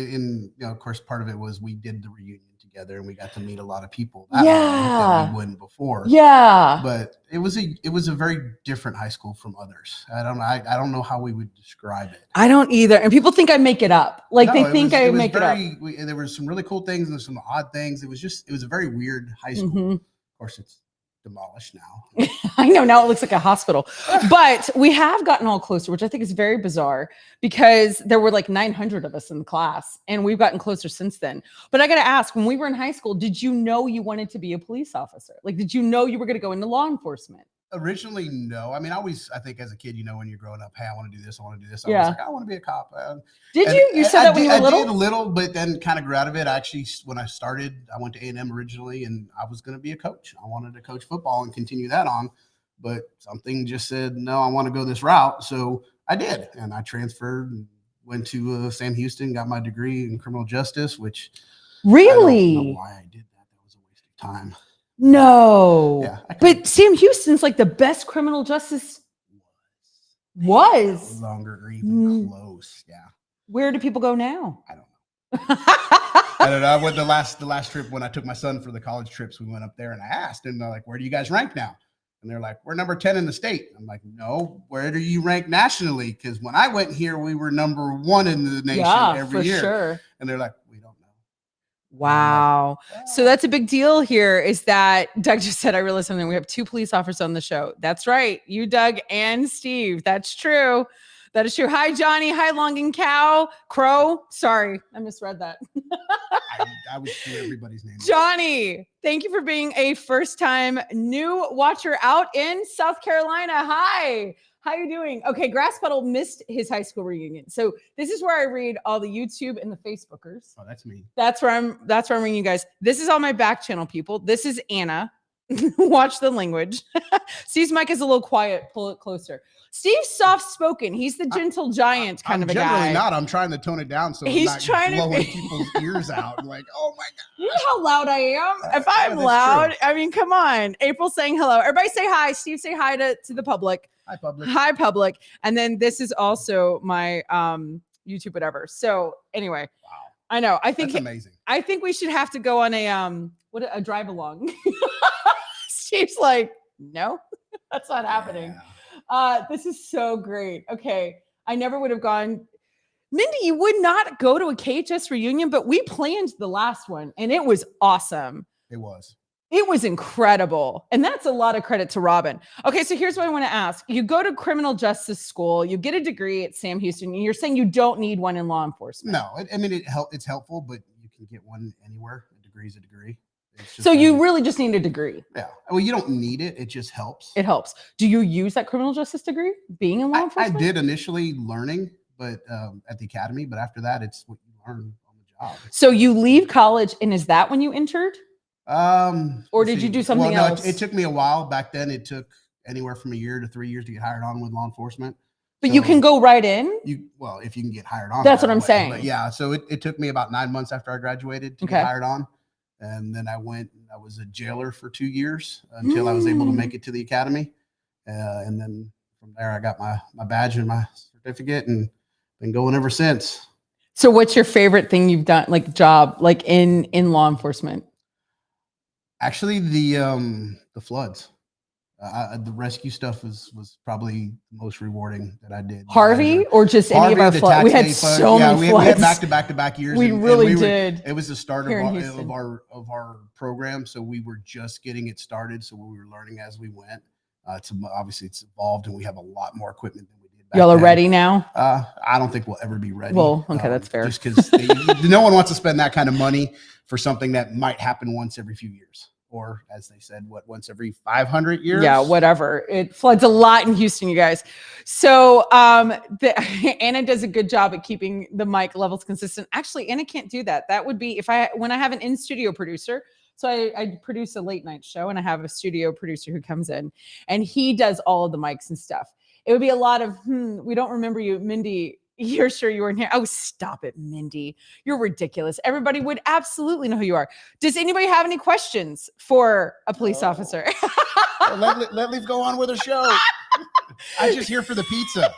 of course, part of it was we did the reunion together and we got to meet a lot of people that we wouldn't before. Yeah. But it was a very different high school from others. I don't know how we would describe it. I don't either. And people think I make it up. Like, they think I make it up. There were some really cool things and some odd things. It was a very weird high school. Mm-hmm. Of course, it's demolished now. I know, now it looks like a hospital. But we have gotten all closer, which I think is very bizarre, because there were like 900 of us in the class, and we've gotten closer since then. But I got to ask, when we were in high school, did you know you wanted to be a police officer? Like, did you know you were going to go into law enforcement? Originally, no. I mean, I think as a kid, when you're growing up, hey, I want to do this. I want to do this. I was like, I want to be a cop. Did you? You said that when you were little? I did a little, but then kind of grew out of it. Actually, when I started, I went to A&M originally, and I was going to be a coach. I wanted to coach football and continue that on, but something just said, no, I want to go this route. So I did, and I transferred and went to Sam Houston, got my degree in criminal justice, which really? I don't know why I did that. That was a waste of time. No. Yeah, but Sam Houston's like the best criminal justice. Was no longer even close. Yeah. Where do people go now? I don't know. I don't know. I went the last trip when I took my son for the college trips. We went up there and I asked, and they're like, "Where do you guys rank now?" And they're like, "We're number 10 in the state." I'm like, "No, where do you rank nationally?" Because when I went here, we were number 1 in the nation every year. Sure. And they're like, "We don't know." Wow. So that's a big deal here, is that Doug just said, I realized something. We have 2 police officers on the show. That's right. You, Doug, and Steve. That's true. That is true. Hi, Johnny. Hi, Longing Crow. Sorry, I misread that. I was through everybody's name. Johnny, thank you for being a first-time new watcher out in South Carolina. Hi. How you doing? Okay, Grass Puddle missed his high school reunion. So this is where I read all the YouTube and the Facebookers. Oh, that's me. That's where I'm reading you guys. This is all my back channel people. This is Anna. Watch the language. Steve's mic is a little quiet. Pull it closer. Steve's soft-spoken. He's the gentle giant kind of a guy. Generally not. I'm trying to tone it down so he's I'm not trying blowing to people's ears out. Like, oh my God. You know how loud I am? If I'm loud, true. I mean, come on. April saying hello. Everybody say hi. Steve, say hi to the public. Hi, public. Hi, public. And then this is also my YouTube whatever. So anyway, wow. I know. I think that's amazing. I think we should have to go on a drive along. Steve's like, no, that's not happening. This is so great. Okay. I never would have gone. Mindy, you would not go to a KHS reunion, but we planned the last one and it was awesome. It was. It was incredible. And that's a lot of credit to Robin. Okay, so here's what I want to ask. You go to criminal justice school, you get a degree at Sam Houston, and you're saying you don't need one in law enforcement. No, I mean, it's helpful, but you can get one anywhere. A degree is a degree. So you really just need a degree. Yeah. Well, you don't need it. It just helps. It helps. Do you use that criminal justice degree being in law enforcement? I did initially learning, but at the academy, but after that, it's what you learn on the job. So you leave college, and is that when you entered? Or did you do something else? It took me a while. Back then, it took anywhere from a year to 3 years to get hired on with law enforcement. But so you can go right in? If you can get hired on. That's what I'm saying. But yeah, so it took me about 9 months after I graduated to get hired on. And then I was a jailer for 2 years until I was able to make it to the academy. And then from there, I got my badge and my certificate and been going ever since. So what's your favorite thing you've done, like job, like in law enforcement? Actually, the floods. The rescue stuff was probably the most rewarding that I did. Harvey or just Harvey, any of our floods? We had so many floods. We had back-to-back years. We really did. It was the start of our program, so we were just getting it started. So we were learning as we went. Obviously it's evolved, and we have a lot more equipment than we did back Y'all are then. ready now? I don't think we'll ever be ready. Well, okay, that's fair. Just because no one wants to spend that kind of money for something that might happen once every few years. Or as they said, once every 500 years? Yeah, whatever. It floods a lot in Houston, you guys. So Anna does a good job at keeping the mic levels consistent. Actually, Anna can't do that. That would be when I have an in-studio producer. So I produce a late night show, and I have a studio producer who comes in, and he does all of the mics and stuff. It would be a lot of, we don't remember you, Mindy. You're sure you weren't here? Oh, stop it, Mindy. You're ridiculous. Everybody would absolutely know who you are. Does anybody have any questions for a police officer? Well, let Liv go on with her show. I'm just here for the pizza.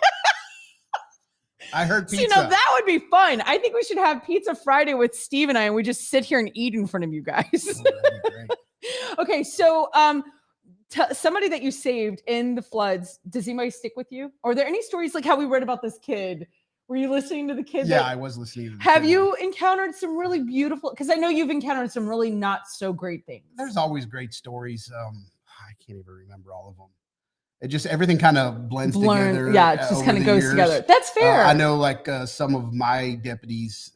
I heard pizza. So, that would be fun. I think we should have Pizza Friday with Steve and I, and we just sit here and eat in front of you guys. Oh, that'd be great. Okay, so somebody that you saved in the floods, does anybody stick with you? Or are there any stories like how we read about this kid? Were you listening to the kid? Yeah, I was listening to the Have kid. you encountered some really beautiful, because I know you've encountered some really not so great things. There's always great stories. I can't even remember all of them. It just, everything kind of blends together. Yeah, it just kind of goes together. That's fair. I know like some of my deputies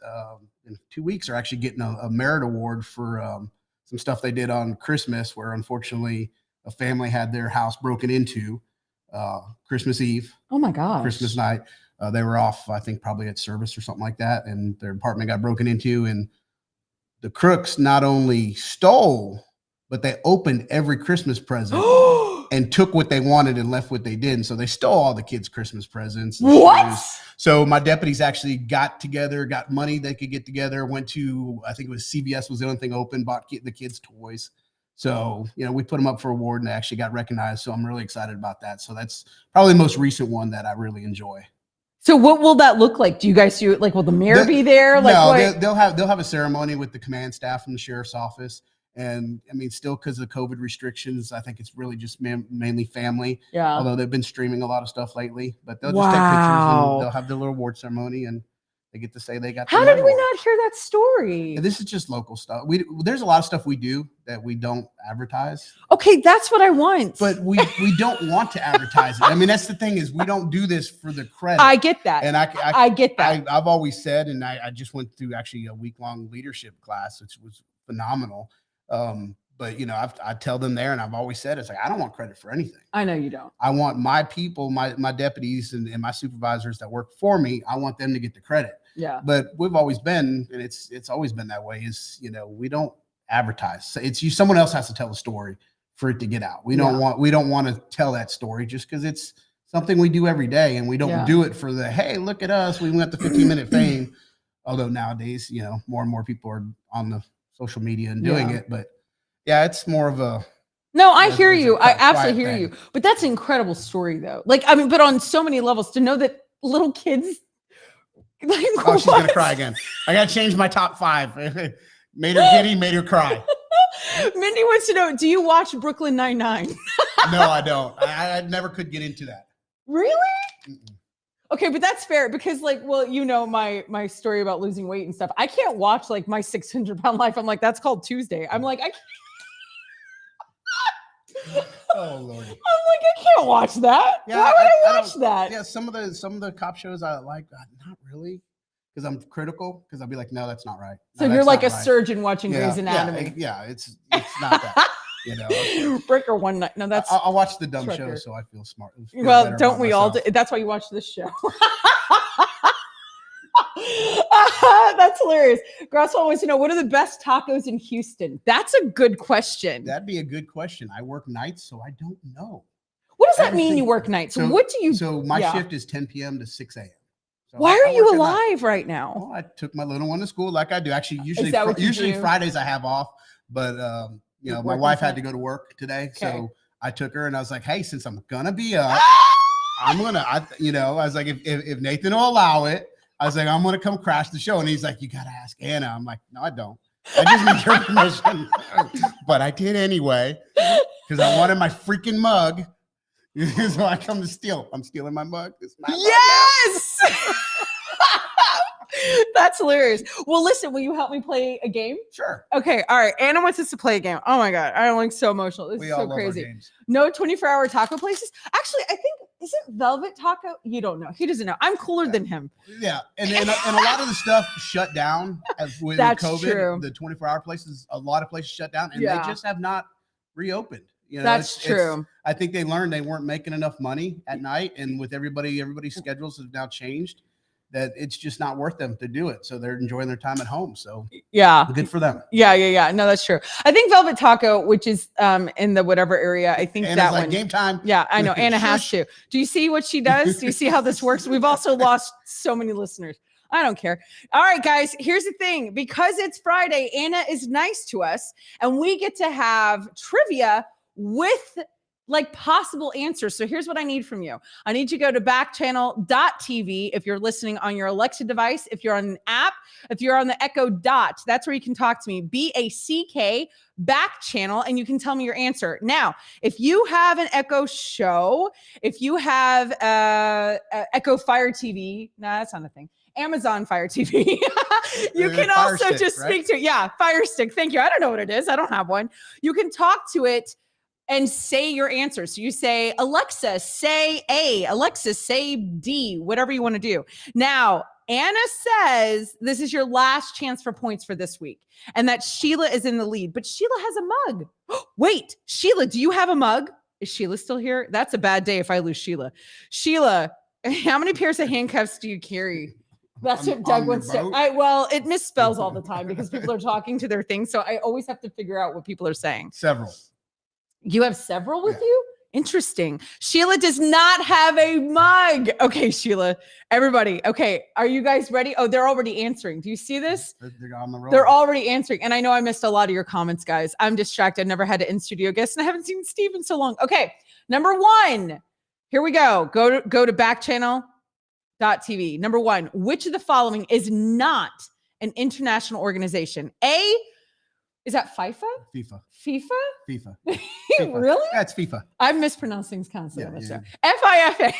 in 2 weeks are actually getting a merit award for some stuff they did on Christmas, where unfortunately a family had their house broken into Christmas Eve. Oh my gosh. Christmas night. They were off, I think, probably at service or something like that, and their apartment got broken into, and the crooks not only stole, but they opened every Christmas present and took what they wanted and left what they didn't. So they stole all the kids' Christmas presents. What? Shoes. So my deputies actually got together, got money they could get together, went to, I think it was CVS was the only thing open, bought the kids' toys. So, we put them up for award, and they actually got recognized. So I'm really excited about that. So that's probably the most recent one that I really enjoy. So what will that look like? Do you guys do it? Like, will the mayor be there? Like, no, they'll have a ceremony with the command staff from the sheriff's office. And I mean, still because of COVID restrictions, I think it's really just mainly family. Yeah. Although they've been streaming a lot of stuff lately, but they'll just take pictures, and they'll have their little award ceremony, and they get to say they got. How did we not hear that story? And this is just local stuff. There's a lot of stuff we do that we don't advertise. Okay, that's what I want. But we don't want to advertise it. I mean, that's the thing, is we don't do this for the credit. I get that. And I get that. I've always said, and I just went through actually a week-long leadership class, which was phenomenal. But I tell them there, and I've always said, it's like, I don't want credit for anything. I know you don't. I want my people, my deputies and my supervisors that work for me, I want them to get the credit. Yeah. But we've always been, and it's always been that way, is, we don't advertise. So someone else has to tell the story for it to get out. We don't want to tell that story just because it's something we do every day, and we don't do it for the, hey, look at us, we went the 15-minute fame. Although nowadays, more and more people are on the social media and doing it, but yeah, it's more of a. No, I hear you. I absolutely hear you. But that's an incredible story, though. Like, I mean, but on so many levels, to know that little kids. Like, oh, she's gonna cry again. I gotta change my top 5. Made her giddy, made her cry. Mindy wants to know: do you watch Brooklyn Nine-Nine? No, I don't. I never could get into that. Really? Mm-mm. Okay, but that's fair because, like, well, my story about losing weight and stuff. I can't watch like my 600-pound life. I'm like, that's called Tuesday. I'm like, I can't. Oh Lord! I'm like, I can't watch that. Yeah, why would I watch that? Yeah, some of the cop shows I like, not really, because I'm critical. Because I'll be like, no, that's not right. No, so you're like a surgeon watching Grey's Anatomy. Yeah, it's not that. Breaker one night. No, that's. I'll watch the dumb show, so I feel smart. Well, don't we all? That's why you watch this show. That's hilarious. Grosswell wants to know, what are the best tacos in Houston? That's a good question. That'd be a good question. I work nights, so I don't know. What does that mean, you work nights? So what do you? So my shift is 10 p.m. to 6 a.m. So why are you alive right now? Well, I took my little one to school like I do. Actually, usually Fridays I have off, but my wife had to go to work today, so I took her and I was like, hey, since I'm gonna be up, I was like, if Nathan will allow it. I was like, I'm going to come crash the show. And he's like, you got to ask Anna. I'm like, no, I don't. I just need your permission. But I did anyway because I wanted my freaking mug. So I come to steal. I'm stealing my mug. It's my mug Yes! That's hilarious. Well, listen, will you help me play a game? Sure. Okay. All right. Anna wants us to play a game. Oh my God. I'm like so emotional. This We is all so love crazy. our games. No 24-hour taco places. Actually, I think, is it Velvet Taco? You don't know. He doesn't know. I'm cooler than him. Yeah. And a lot of the stuff shut down with That's COVID. true. The 24-hour places, a lot of places shut down and Yeah. they just have not reopened. You know, That's true. I think they learned they weren't making enough money at night. And with everybody's schedules have now changed, that it's just not worth them to do it. So they're enjoying their time at home. So Yeah. good for them. Yeah. No, that's true. I think Velvet Taco, which is in the whatever area, I think And that it's like one. game time. Yeah, I know. Anna has Shush. to. Do you see what she does? Do you see how this works? We've also lost so many listeners. I don't care. All right, guys, here's the thing. Because it's Friday, Anna is nice to us, and we get to have trivia with like possible answers. So here's what I need from you. I need you to go to backchannel.tv if you're listening on your Alexa device, if you're on an app, if you're on the Echo Dot, that's where you can talk to me. BACK back channel, and you can tell me your answer. Now, if you have an Echo Show, if you have Echo Fire TV, no, that's not a thing. Amazon Fire TV. You can Fire also Stick, just right? speak to, yeah, Fire Stick. Thank you. I don't know what it is. I don't have one. You can talk to it and say your answer. So you say, Alexa, say A, Alexa, say D, whatever you want to do. Now, Anna says this is your last chance for points for this week, and that Sheila is in the lead, but Sheila has a mug. Wait, Sheila, do you have a mug? Is Sheila still here? That's a bad day if I lose Sheila. Sheila, how many pairs of handcuffs do you carry? That's what Doug wants to. Well, it misspells all the time because people are talking to their things. So I always have to figure out what people are saying. Several. You have several with you? Interesting. Sheila does not have a mug. Okay, Sheila. Everybody. Okay. Are you guys ready? Oh, they're already answering. Do you see this? They're on the roll. They're already answering. And I know I missed a lot of your comments, guys. I'm distracted. I've never had an in-studio guest, and I haven't seen Steve in so long. Okay. Number one. Here we go. Go to backchannel.tv. Number one. Which of the following is not an international organization? A, is that FIFA? FIFA. FIFA? FIFA. Really? That's FIFA. I'm mispronouncing things constantly. Yeah. FIFA.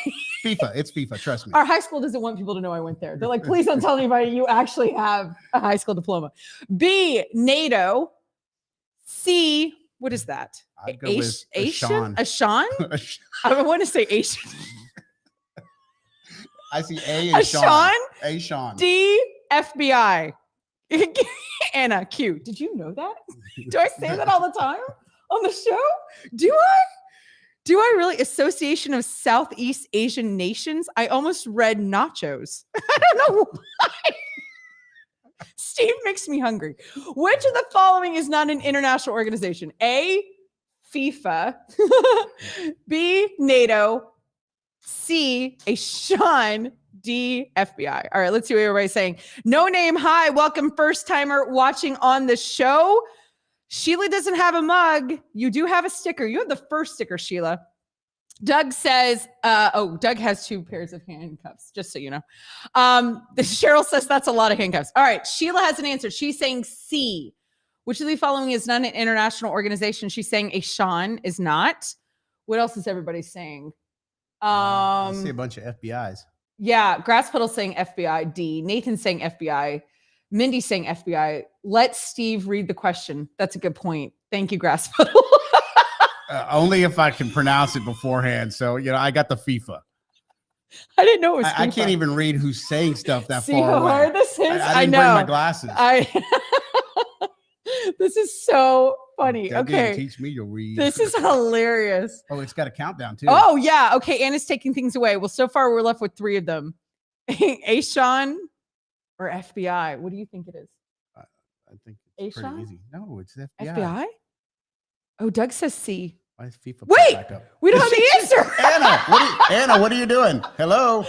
FIFA. It's FIFA. Trust me. Our high school doesn't want people to know I went there. They're like, please don't tell anybody you actually have a high school diploma. B, NATO. C, what is that? I'd go with Asian? Ashan. I want to say Asian. I see A and Sean. A Sean. D, FBI. Anna, Q. Did you know that? Do I say that all the time on the show? Do I really? Association of Southeast Asian Nations. I almost read nachos. I don't know why. Steve makes me hungry. Which of the following is not an international organization? A, FIFA. B, NATO. C, a Sean. D, FBI. All right, let's see what everybody's saying. No name, hi, welcome, first timer watching on the show. Sheila doesn't have a mug. You do have a sticker. You have the first sticker, Sheila. Doug says, Doug has 2 pairs of handcuffs, just so you know. Cheryl says that's a lot of handcuffs. All right, Sheila has an answer. She's saying C. Which of the following is not an international organization? She's saying a Sean is not. What else is everybody saying? I see a bunch of FBIs. Yeah, Grasspedal's saying FBI. D. Nathan's saying FBI. Mindy's saying FBI. Let Steve read the question. That's a good point. Thank you, Grasspedal. Only if I can pronounce it beforehand. So, I got the FIFA. I didn't know it was FIFA. I can't even read who's saying stuff that See far how away. hard this is? I didn't know. bring my glasses. This is so funny. That Okay. didn't teach me to read. This is hilarious. Oh, it's got a countdown too. Oh, yeah. Okay. Anna's taking things away. Well, so far we're left with 3 of them. A Sean or FBI? What do you think it is? I think it's pretty A-Sean? easy. No, it's FBI. FBI? Oh, Doug says C. Why is FIFA Wait, back up? we don't have the answer. Anna, what are you doing? Hello?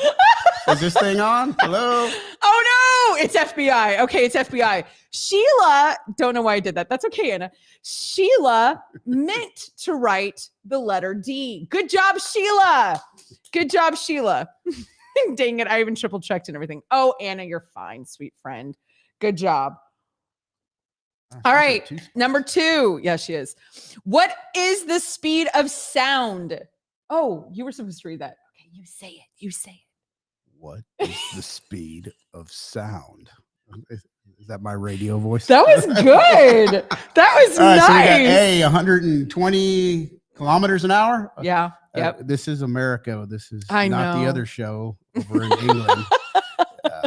Is this thing on? Hello? Oh, no. It's FBI. Okay, it's FBI. Sheila, don't know why I did that. That's okay, Anna. Sheila meant to write the letter D. Good job, Sheila. Good job, Sheila. Dang it. I even triple checked and everything. Oh, Anna, you're fine, sweet friend. Good job. All right. Number 2. Yeah, she is. What is the speed of sound? Oh, you were supposed to read that. Okay, you say it. You say it. What is the speed of sound? Is that my radio voice? That was good. That was nice. So we got A, 120 kilometers an hour. Yeah. Yep. This is America. This is I not know. the other show over in England.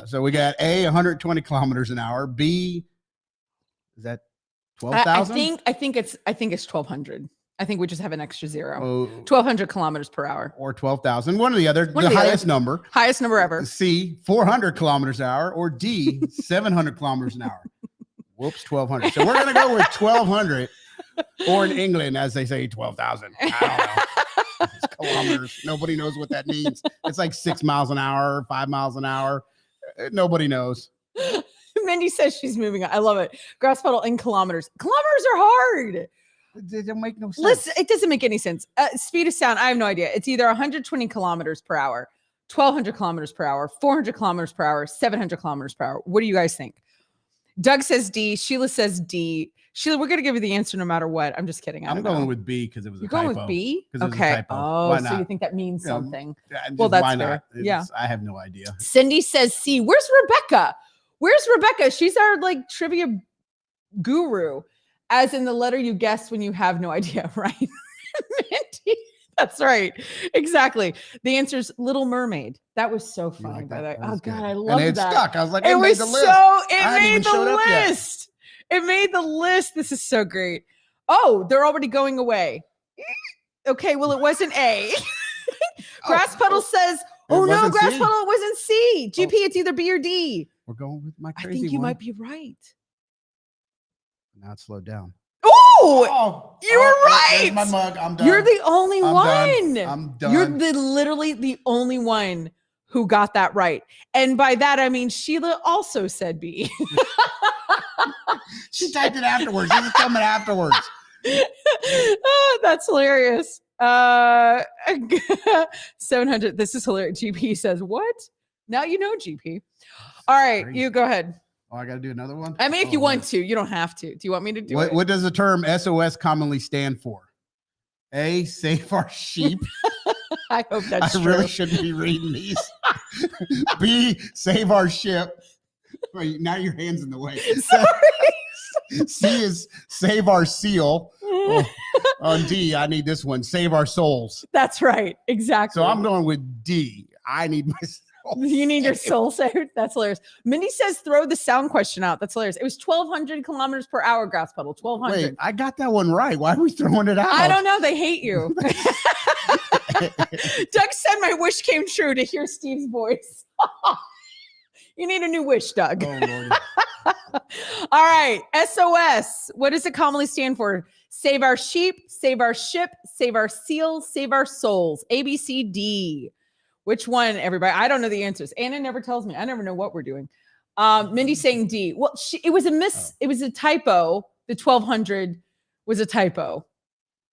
So we got A, 120 kilometers an hour. B, is that 12,000? I think it's 1,200. I think we just have an extra zero. Oh, 1,200 kilometers per hour. or 12,000. One or the other. The highest number. Highest number ever. C, 400 kilometers an hour. Or D, 700 kilometers an hour. Whoops, 1,200. So we're going to go with 1,200. Or in England, as they say, 12,000. I don't know. It's kilometers. Nobody knows what that means. It's like 6 miles an hour, 5 miles an hour. Nobody knows. Mindy says she's moving on. I love it. Grass puddle in kilometers. Kilometers are hard. It don't make no sense. Listen, it doesn't make any sense. Speed of sound, I have no idea. It's either 120 kilometers per hour, 1,200 kilometers per hour, 400 kilometers per hour, 700 kilometers per hour. What do you guys think? Doug says D. Sheila says D. Sheila, we're going to give you the answer no matter what. I'm just kidding. I'm going with B because it was a typo. You're going with B? Okay. Oh, so you think that means something. Well, that's fair. Yeah. I have no idea. Cindy says C. Where's Rebecca? Where's Rebecca? She's our like trivia guru, as in the letter you guessed when you have no idea, right? Mindy, that's right. Exactly. The answer is Little Mermaid. That was so funny. Like by the way. Oh, God, I love that. And it stuck. I was like, it made was the list. It made the list. It made the list. This is so great. Oh, they're already going away. Okay, well, it wasn't A. Grass Puddle says, oh no, Grass Puddle, it wasn't C. GP, it's either B or D. We're going with my crazy I think you one. might be right. Now it's slowed down. Oh, you were right. There's my mug. I'm done. You're the only one. I'm done. You're literally the only one who got that right. And by that, I mean, Sheila also said B. She typed it afterwards. This is coming afterwards. Oh, that's hilarious. 700. This is hilarious. GP says, what? Now you know, GP. All right, you go ahead. Oh, I got to do another one? I mean, if you want to, you don't have to. Do you want me to do it? What does the term SOS commonly stand for? A, save our sheep. I hope that's true. I really shouldn't be reading these. B, save our ship. Wait, now your hand's in the way. Sorry. C is save our seal. On D, I need this one. Save our souls. That's right. Exactly. So I'm going with D. I need my soul. You need your soul saved. That's hilarious. Mindy says throw the sound question out. That's hilarious. It was 1,200 kilometers per hour, Grass Puddle. 1,200. Wait, I got that one right. Why are we throwing it out? I don't know. They hate you. Doug said my wish came true to hear Steve's voice. You need a new wish, Doug. Oh, Lord. All right. SOS. What does it commonly stand for? Save our sheep, save our ship, save our seals, save our souls. A, B, C, D. Which one, everybody? I don't know the answers. Anna never tells me. I never know what we're doing. Mindy's saying D. Well, it was a It was a typo. The 1,200 was a typo.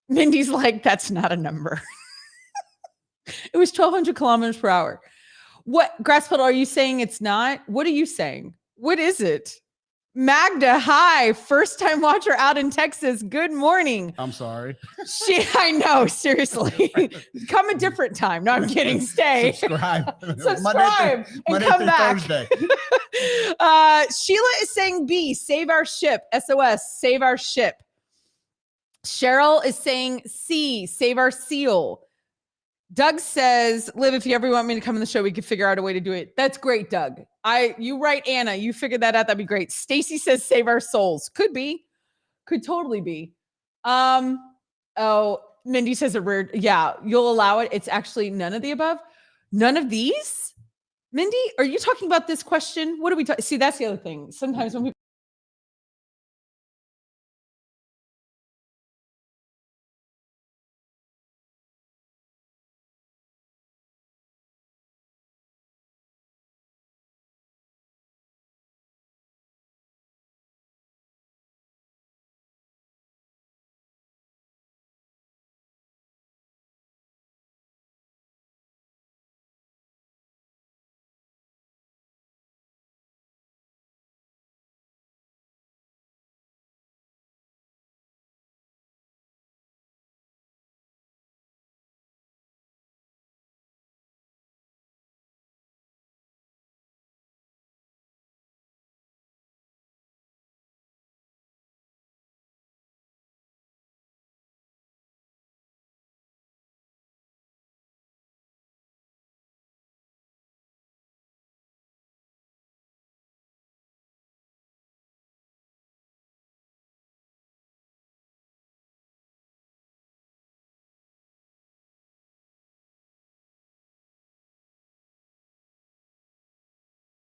Mindy's like, that's not a number. It was 1,200 kilometers per hour. What, Grass Puddle, are you saying it's not? What are you saying? What is it? Magda, hi. First time watcher out in Texas. Good morning. I'm sorry. I know, seriously. Come a different time. No, I'm kidding. Stay. Subscribe. Subscribe and come back. Sheila is saying B, save our ship. SOS, save our ship. Cheryl is saying C, save our seal. Doug says, Liv, if you ever want me to come on the show, we could figure out a way to do it. That's great, Doug. You right, Anna. You figured that out. That'd be great. Stacy says, save our souls. Could be. Could totally be. Oh, Mindy says a rare. Yeah, you'll allow it. It's actually none of the above. None of these? Mindy, are you talking about this question? What are we talking? See, that's the other thing. Sometimes when people